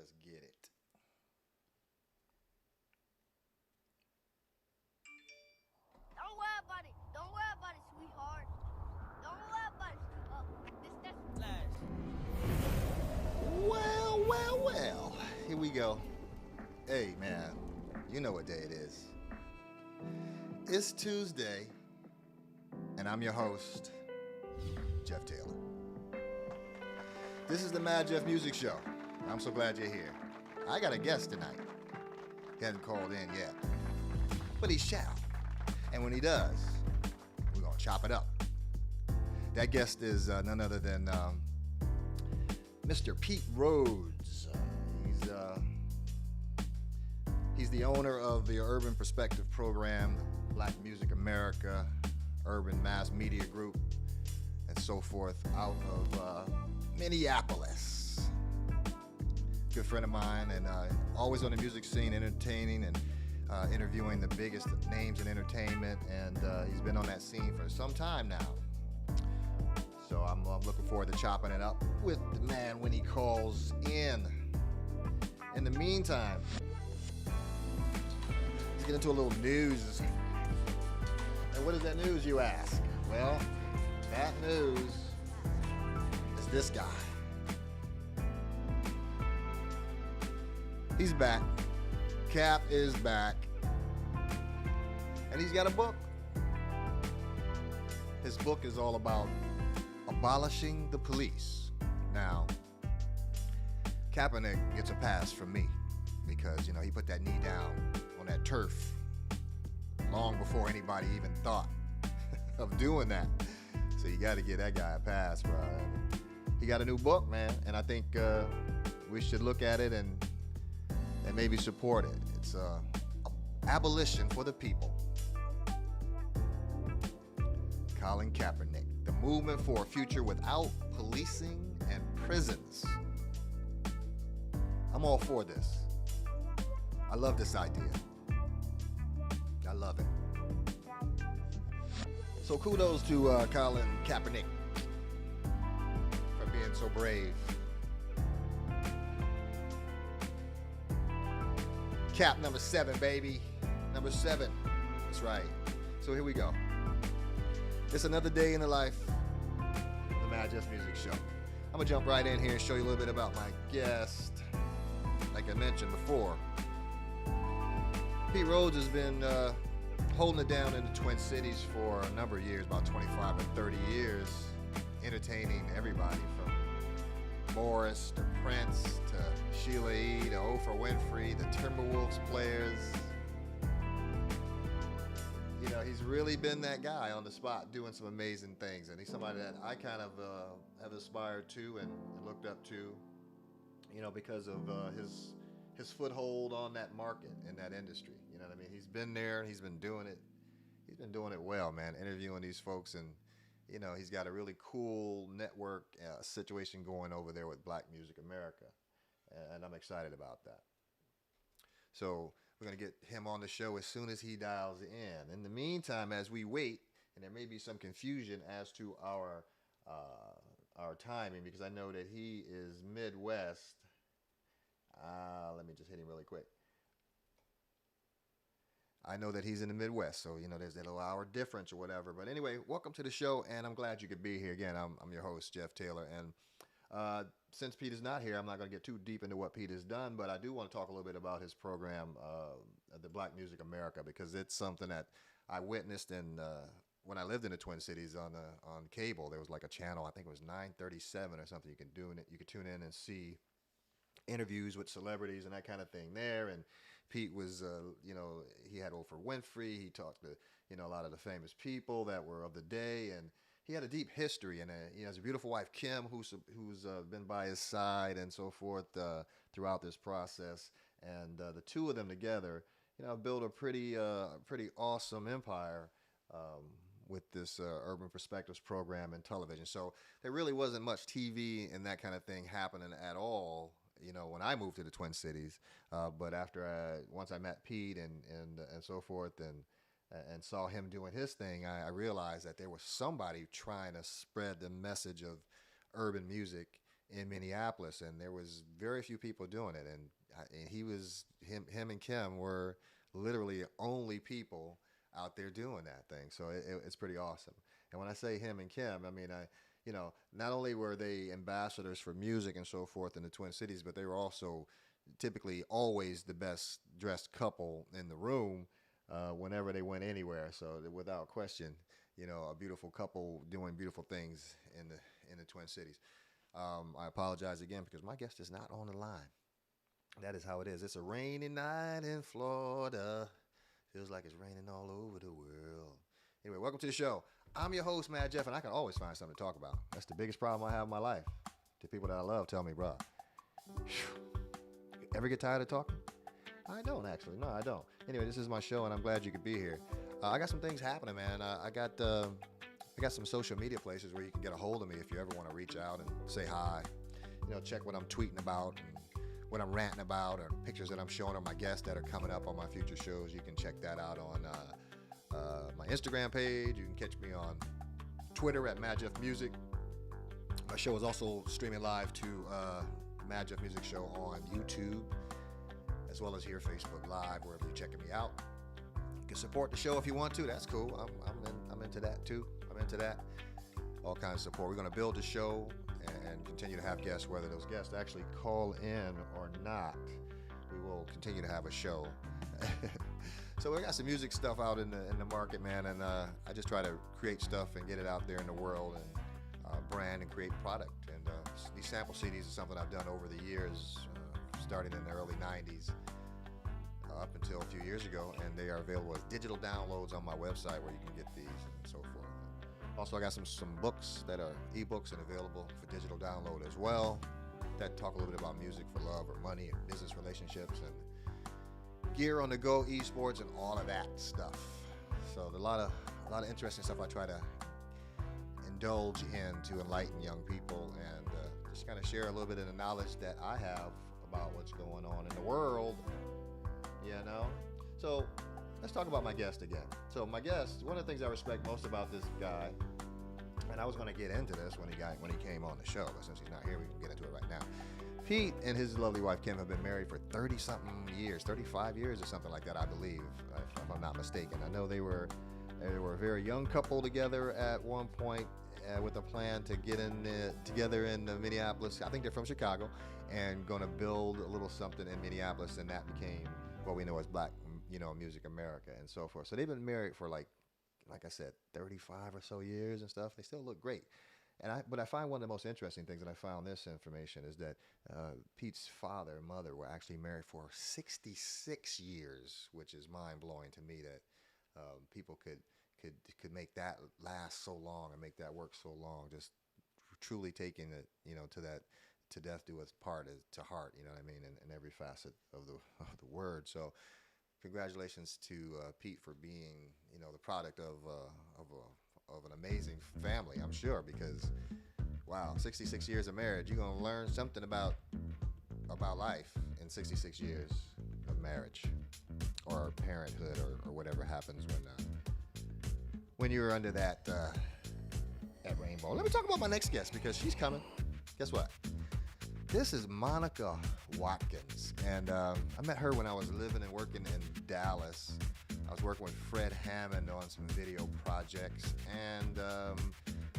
Let's get it. Don't worry about it. Don't worry about it, sweetheart. Don't worry about it, sweetheart. This that's Well. Here we go. Hey, man. You know what day it is. It's Tuesday, and I'm your host, Jeff Taylor. This is the Madjef Music Show. I'm so glad you're here. I got a guest tonight. He hasn't called in yet, but he shall. And when he does, we're going to chop it up. That guest is none other than Mr. Pete Rhodes. He's the owner of the Urban Perspective program, Black Music America, Urban Mass Media Group, and so forth, out of Minneapolis. Good friend of mine, and always on the music scene, entertaining and interviewing the biggest names in entertainment, and he's been on that scene for some time now. So I'm looking forward to chopping it up with the man when he calls in. In the meantime, let's get into a little news. And what is that news, you ask? Well, that news is this guy. He's back. Cap is back. And he's got a book. His book is all about abolishing the police. Now, Kaepernick gets a pass from me because, he put that knee down on that turf long before anybody even thought of doing that. So you got to give that guy a pass, bro. He got a new book, man, and I think we should look at it and maybe support it. It's Abolition for the People. Colin Kaepernick, the movement for a future without policing and prisons. I'm all for this. I love this idea. I love it. So kudos to Colin Kaepernick for being so brave. Cap number 7, baby. Number 7. That's right. So here we go. It's another day in the life of the Madjef Music Show. I'm going to jump right in here and show you a little bit about my guest. Like I mentioned before, Pete Rhodes has been holding it down in the Twin Cities for a number of years, about 25 or 30 years, entertaining everybody from Morris to Prince to Sheila E. to Oprah Winfrey, the Timberwolves players. He's really been that guy on the spot doing some amazing things. And he's somebody that I kind of have aspired to and looked up to, because of his foothold on that market in that industry. You know what I mean? He's been there and he's been doing it. He's been doing it well, man, interviewing these folks. And, he's got a really cool network situation going over there with Black Music America. And I'm excited about that. So we're going to get him on the show as soon as he dials in. In the meantime, as we wait, and there may be some confusion as to our timing, because I know that he is Midwest. Let me just hit him really quick. I know that he's in the Midwest, so there's that little hour difference or whatever. But anyway, welcome to the show, and I'm glad you could be here again. I'm your host, Jeff Taylor, and since Pete is not here, I'm not going to get too deep into what Pete has done, but I do want to talk a little bit about his program, the Black Music America, because it's something that I witnessed when I lived in the Twin Cities on cable. There was like a channel, I think it was 937 or something. You could tune in and see interviews with celebrities and that kind of thing there. And Pete was, he had Oprah Winfrey. He talked to, a lot of the famous people that were of the day, and he had a deep history, and he has a beautiful wife, Kim, who's been by his side and so forth throughout this process. And the two of them together, built a pretty awesome empire with this Urban Perspectives program and television. So there really wasn't much TV and that kind of thing happening at all, when I moved to the Twin Cities. But once I met Pete and so forth, and saw him doing his thing, I realized that there was somebody trying to spread the message of urban music in Minneapolis, and there was very few people doing it, and him and Kim were literally only people out there doing that thing. So it's pretty awesome. And when I say him and Kim, I mean not only were they ambassadors for music and so forth in the Twin Cities, but they were also typically always the best dressed couple in the room whenever they went anywhere. So without question, a beautiful couple doing beautiful things in the Twin Cities. I apologize again because my guest is not on the line. That is how it is. It's a rainy night in Florida. Feels like it's raining all over the world. Anyway, welcome to the show. I'm your host, Madjef, and I can always find something to talk about. That's the biggest problem I have in my life. The people that I love tell me, bro, ever get tired of talking? I don't, actually. No, I don't. Anyway, this is my show, and I'm glad you could be here. I got some things happening, man. I got some social media places where you can get a hold of me if you ever want to reach out and say hi. Check what I'm tweeting about and what I'm ranting about, or pictures that I'm showing of my guests that are coming up on my future shows. You can check that out on my Instagram page. You can catch me on Twitter at Madjef Music. My show is also streaming live to Madjef Music Show on YouTube, as well as here Facebook Live, wherever you're checking me out. You can support the show if you want to. That's cool. I'm into that too. I'm into that. All kinds of support. We're going to build the show and continue to have guests, whether those guests actually call in or not. We will continue to have a show. So we got some music stuff out in the market, man, and I just try to create stuff and get it out there in the world and brand and create product. And these sample CDs is something I've done over the years, starting in the early 90s up until a few years ago, and they are available as digital downloads on my website where you can get these and so forth. Also, I got some books that are ebooks and available for digital download as well that talk a little bit about music for love or money and business relationships and gear on the go, esports, and all of that stuff. So a lot of interesting stuff I try to indulge in to enlighten young people and just kind of share a little bit of the knowledge that I have about what's going on in the world. So let's talk about my guest again. So my guest, one of the things I respect most about this guy, and I was going to get into this when he came on the show, but since he's not here, we can get into it right now. Pete and his lovely wife Kim have been married for 30-something years, 35 years or something like that, I believe, if I'm not mistaken. I know they were a very young couple together at one point with a plan to get together in Minneapolis. I think they're from Chicago and going to build a little something in Minneapolis, and that became what we know as Black Music America and so forth. So they've been married for like I said, 35 or so years and stuff. They still look great. But I find one of the most interesting things, and I found this information, is that Pete's father and mother were actually married for 66 years, which is mind-blowing to me that people could make that last so long and make that work so long, just truly taking it, to death do us part to heart, you know what I mean, in every facet of the word. So congratulations to Pete for being, the product of an amazing family, I'm sure, because, wow, 66 years of marriage, you're going to learn something about life in 66 years of marriage or parenthood or whatever happens when you're under that rainbow. Let me talk about my next guest because she's coming. Guess what? This is Monica Watkins, and I met her when I was living and working in Dallas. I was working with Fred Hammond on some video projects, and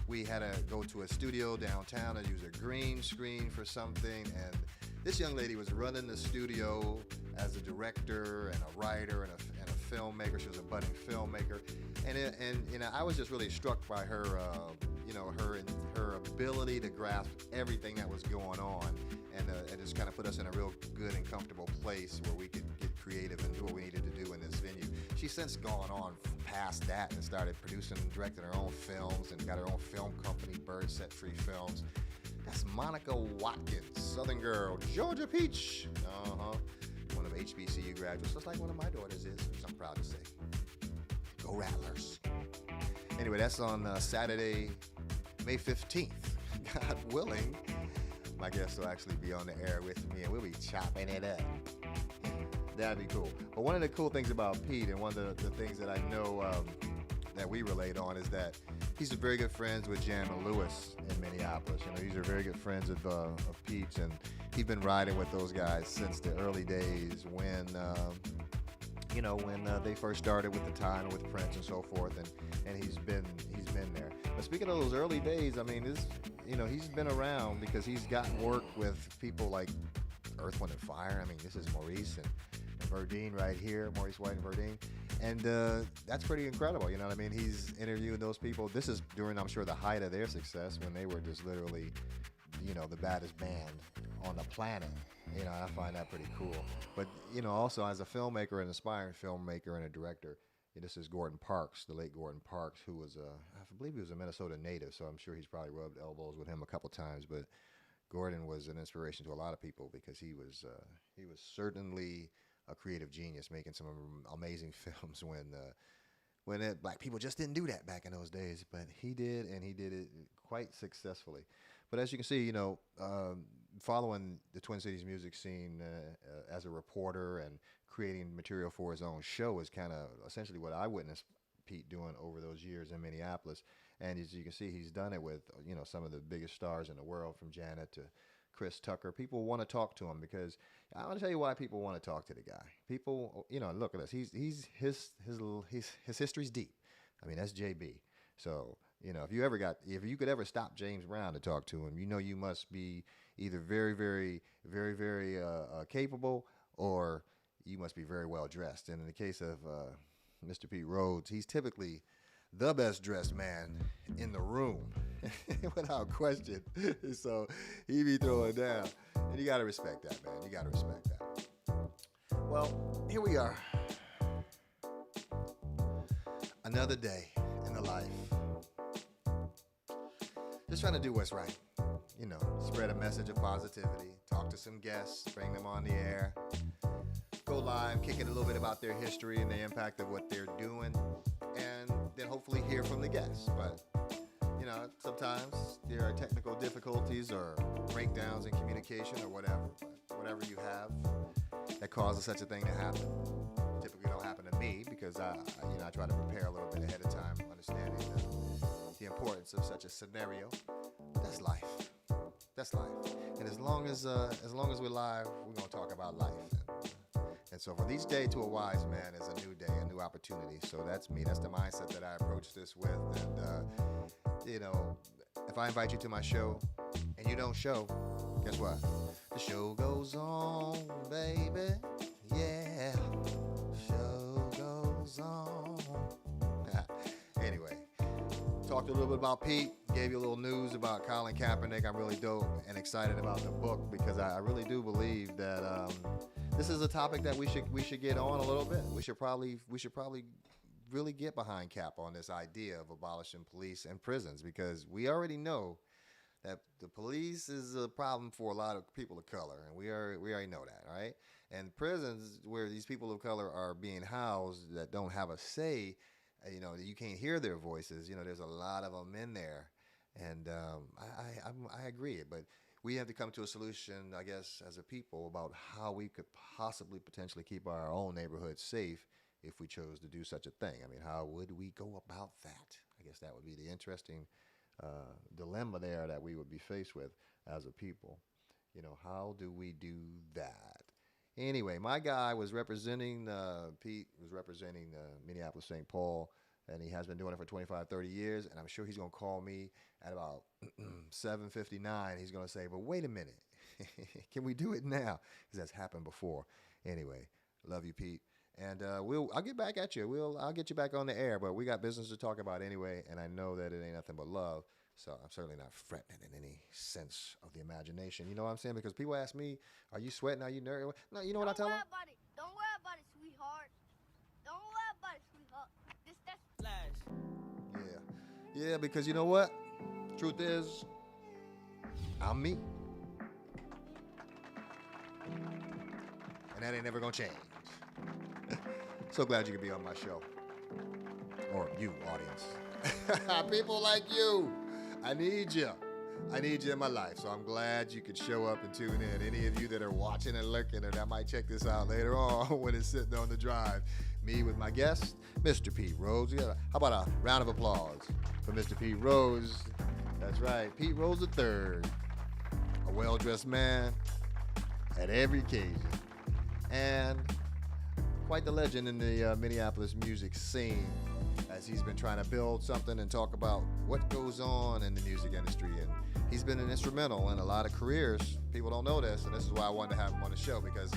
we had to go to a studio downtown and use a green screen for something, and this young lady was running the studio as a director and a writer and a filmmaker. She was a budding filmmaker, and I was just really struck by her, her ability to grasp everything that was going on, and it just kind of put us in a real good and comfortable place where we could get creative and do what we needed to do in this venue. She's since gone on past that and started producing and directing her own films and got her own film company, Bird Set Free Films. That's Monica Watkins, Southern girl, Georgia Peach. One of HBCU graduates, just like one of my daughters is, which I'm proud to say. Go Rattlers. Anyway, that's on Saturday, May 15th. God willing, my guest will actually be on the air with me, and we'll be chopping it up. That'd be cool. But one of the cool things about Pete, and one of the things that I know that we relate on, is that He's very good friends with Jan Lewis in Minneapolis. You know, these are very good friends of Pete's, and he's been riding with those guys since the early days when, when they first started with the time and with Prince and so forth, and he's been there. But speaking of those early days, I mean, he's been around because he's gotten work with people like Earth, Wind, and Fire. I mean, this is Maurice and Verdine right here, Maurice White and Verdine. And that's pretty incredible, you know what I mean? He's interviewing those people. This is during, I'm sure, the height of their success when they were just literally, the baddest band on the planet. You know, I find that pretty cool. But, also as a filmmaker, an aspiring filmmaker and a director, this is Gordon Parks, the late Gordon Parks, who was, I believe he was a Minnesota native, so I'm sure he's probably rubbed elbows with him a couple times. But Gordon was an inspiration to a lot of people because he was certainly a creative genius, making some amazing films when black people just didn't do that back in those days. But he did, and he did it quite successfully. But as you can see, following the Twin Cities music scene as a reporter and creating material for his own show is kind of essentially what I witnessed Pete doing over those years in Minneapolis. And as you can see, he's done it with some of the biggest stars in the world, from Janet to Chris Tucker. People want to talk to him because I want to tell you why people want to talk to the guy. People, look at this. His history's deep. I mean, that's JB. So, if you could ever stop James Brown to talk to him, you must be either very, very, very, very capable, or you must be very well dressed. And in the case of Mr. Pete Rhodes, he's typically the best dressed man in the room, without question. So he be throwing down. And you got to respect that, man. You got to respect that. Well, here we are. Another day in the life. Just trying to do what's right. Spread a message of positivity, talk to some guests, bring them on the air, go live, kick it a little bit about their history and the impact of what they're doing, and then hopefully hear from the guests. But, sometimes there are technical difficulties or breakdowns in communication or whatever you have that causes such a thing to happen. Typically don't happen to me because I try to prepare a little bit ahead of time, understanding the importance of such a scenario. That's life. That's life. And as long as we're live, we're gonna talk about life. And so for each day to a wise man is a new day, a new opportunity. So that's me. That's the mindset that I approach this with. And if I invite you to my show and you don't show, guess what? The show goes on, baby. Yeah. Show goes on. Anyway, talked a little bit about Pete. Gave you a little news about Colin Kaepernick. I'm really dope and excited about the book because I really do believe that this is a topic that we should get on a little bit. We should probably really get behind Cap on this idea of abolishing police and prisons, because we already know that the police is a problem for a lot of people of color, and we already know that, right? And prisons where these people of color are being housed that don't have a say, you can't hear their voices. There's a lot of them in there, and I agree. But we have to come to a solution, I guess, as a people about how we could possibly potentially keep our own neighborhood safe if we chose to do such a thing. I mean, how would we go about that? I guess that would be the interesting dilemma there that we would be faced with as a people. How do we do that? Anyway, my guy was representing, Pete was representing Minneapolis, St. Paul, and he has been doing it for 25, 30 years, and I'm sure he's going to call me at about 7:59. He's going to say, but wait a minute, can we do it now? Because that's happened before. Anyway, love you, Pete. And I'll get back at you. I'll get you back on the air, but we got business to talk about anyway, and I know that it ain't nothing but love, so I'm certainly not fretting in any sense of the imagination. You know what I'm saying? Because people ask me, are you sweating? Are you nervous? No, you know what I tell them? Don't worry about it, sweetheart. Don't worry about it, sweetheart. That's Flash. Yeah, because you know what? Truth is, I'm me. And that ain't never gonna change. So glad you could be on my show. Or you, audience. People like you. I need you. I need you in my life. So I'm glad you could show up and tune in. Any of you that are watching and lurking or that might check this out later on when it's sitting on the drive, Me with my guest, Mr. Pete Rhodes. Yeah, how about a round of applause for Mr. Pete Rhodes? That's right, Pete Rhodes III, a well-dressed man at every occasion, and quite the legend in the Minneapolis music scene, as he's been trying to build something and talk about what goes on in the music industry. And he's been an instrumental in a lot of careers. People don't know this, and this is why I wanted to have him on the show, because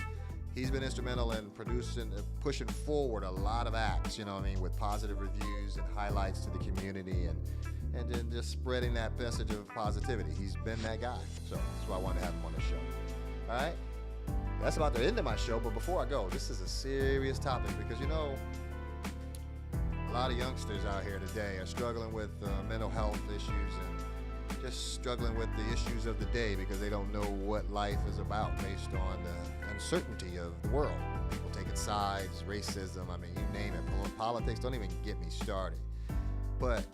he's been instrumental in producing, pushing forward a lot of acts, you know what I mean, with positive reviews and highlights to the community, and then just spreading that message of positivity. He's been that guy, so that's why I wanted to have him on the show. All right? That's about the end of my show, but before I go, this is a serious topic, because, you know, a lot of youngsters out here today are struggling with mental health issues and just struggling with the issues of the day, because they don't know what life is about based on the uncertainty of the world. People taking sides, racism, I mean, you name it. Politics, don't even get me started. But,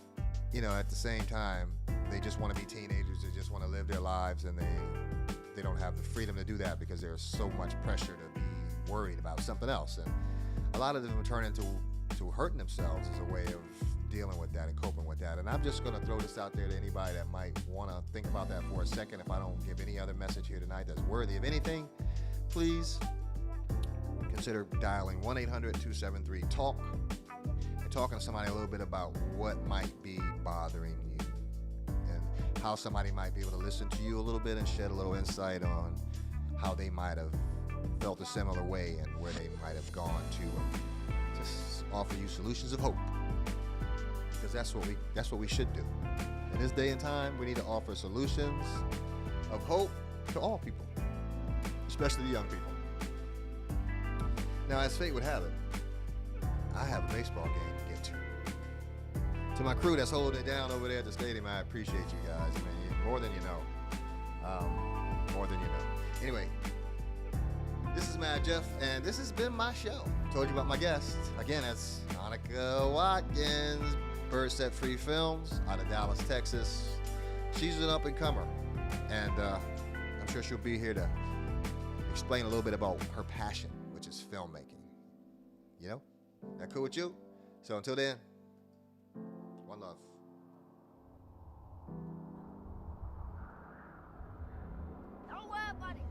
you know, at the same time, they just want to be teenagers. They just want to live their lives, and they don't have the freedom to do that because there's so much pressure to be worried about something else. And a lot of them turn into hurting themselves as a way of dealing with that and coping with that. And I'm just going to throw this out there to anybody that might want to think about that for a second. If I don't give any other message here tonight that's worthy of anything, please consider dialing 1-800-273-TALK and talking to somebody a little bit about what might be bothering you and how somebody might be able to listen to you a little bit and shed a little insight on how they might have felt a similar way and where they might have gone to, and just offer you solutions of hope, because that's what we should do. In this day and time, we need to offer solutions of hope to all people, especially the young people. Now, as fate would have it, I have a baseball game to get to. To my crew that's holding it down over there at the stadium, I appreciate you guys. I mean, more than you know. More than you know. Anyway, this is Madjef, and this has been my show. Told you about my guest. Again, that's Watkins, Bird Set Free Films, out of Dallas, Texas. She's an up-and-comer, and I'm sure she'll be here to explain a little bit about her passion, which is filmmaking. You know? That cool with you? So until then, one love. Don't worry about it.